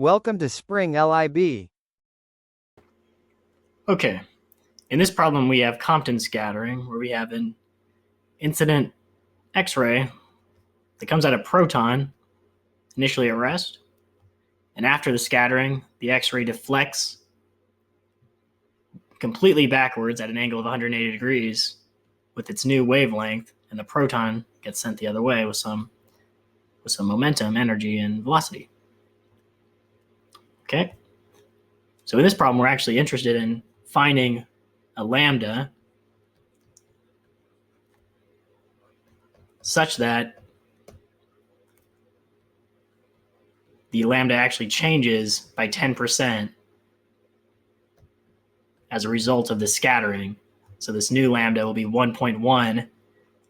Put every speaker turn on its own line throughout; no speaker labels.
Welcome to Spring LIB.
Okay, in this problem we have Compton scattering, where we have an incident X-ray that comes at a proton, initially at rest, and after the scattering, the X-ray deflects completely backwards at an angle of 180 degrees with its new wavelength, and the proton gets sent the other way with some momentum, energy, and velocity. Okay, so in this problem, we're actually interested in finding a lambda such that the lambda actually changes by 10% as a result of the scattering. So this new lambda will be 1.1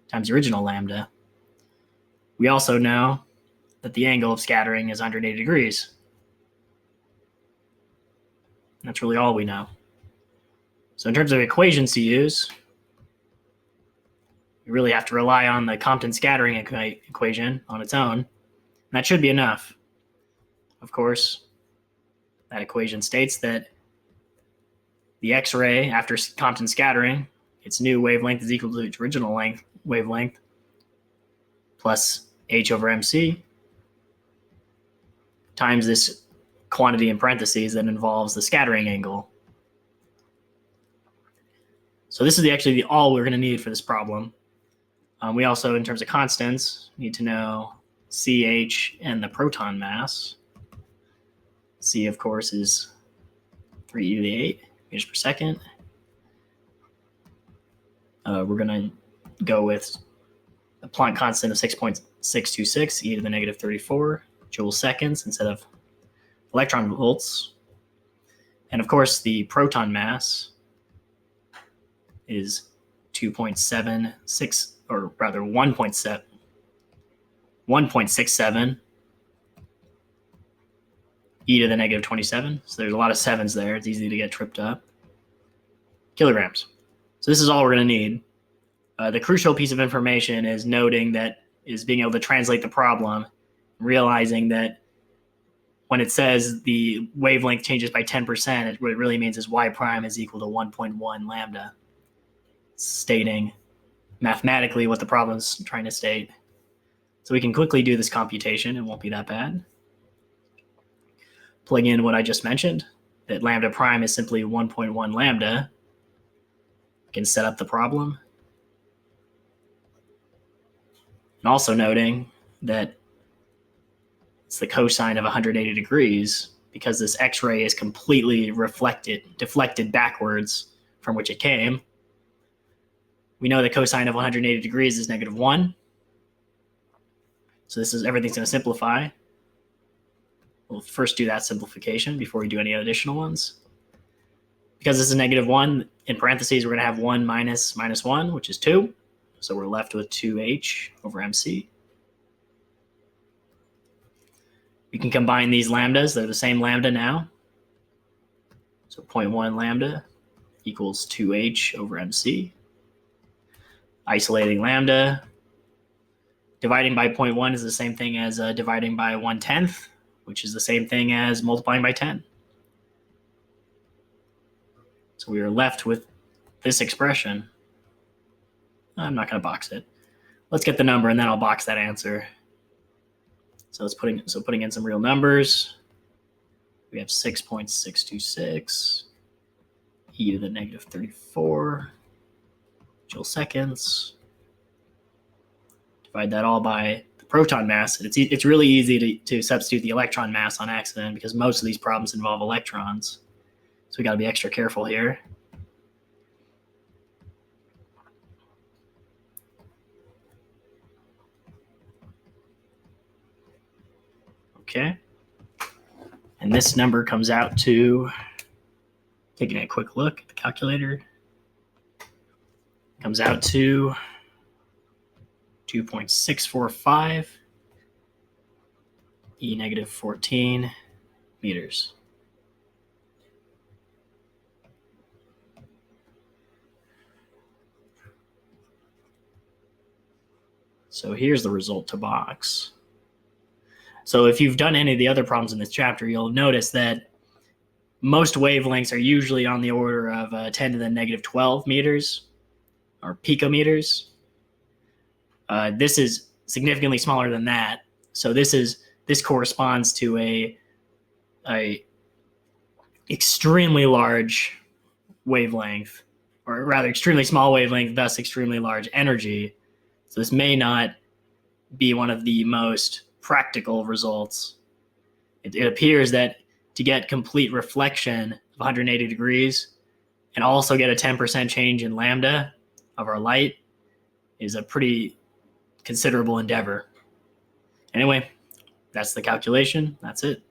times the original lambda. We also know that the angle of scattering is 180 degrees. That's really all we know. So in terms of equations to use, you really have to rely on the Compton scattering equation on its own. And that should be enough. Of course, that equation states that the X-ray, after Compton scattering, its new wavelength is equal to its original wavelength plus h over mc times this quantity in parentheses that involves the scattering angle. So this is actually all we're going to need for this problem. We also, in terms of constants, need to know CH and the proton mass. C, of course, is 3 e to the 8 meters per second. We're going to go with a Planck constant of 6.626 e to the negative 34 joule seconds instead of electron volts. And of course, the proton mass is 2.76, or rather 1.67 e to the negative 27. So there's a lot of sevens there. It's easy to get tripped up. Kilograms. So this is all we're going to need. The crucial piece of information is being able to translate the problem, realizing that when it says the wavelength changes by 10%, what it really means is y prime is equal to 1.1 lambda, stating mathematically what the problem's trying to state. So we can quickly do this computation. It won't be that bad. Plug in what I just mentioned, that lambda prime is simply 1.1 lambda. We can set up the problem. And also noting that it's the cosine of 180 degrees because this X-ray is completely deflected backwards from which it came. We know the cosine of 180 degrees is negative 1. So everything's going to simplify. We'll first do that simplification before we do any additional ones. Because this is negative 1, in parentheses, we're going to have 1 minus 1, which is 2. So we're left with 2h over mc. We can combine these lambdas. They're the same lambda now. So 0.1 lambda equals 2h over mc. Isolating lambda. Dividing by 0.1 is the same thing as dividing by 1/10, which is the same thing as multiplying by 10. So we are left with this expression. I'm not going to box it. Let's get the number and then I'll box that answer. So putting in some real numbers. We have 6.626 e to the negative 34 joule seconds. Divide that all by the proton mass. It's really easy to substitute the electron mass on accident because most of these problems involve electrons. So we got to be extra careful here. Okay. And this number comes out to, taking a quick look at the calculator, comes out to 2.645 e negative 14 meters. So here's the result to box. So if you've done any of the other problems in this chapter, you'll notice that most wavelengths are usually on the order of 10 to the negative 12 meters or picometers. This is significantly smaller than that. So this corresponds to a extremely large wavelength, or rather extremely small wavelength, thus extremely large energy. So this may not be one of the most practical results. It appears that to get complete reflection of 180 degrees and also get a 10% change in lambda of our light is a pretty considerable endeavor. Anyway, that's the calculation. That's it.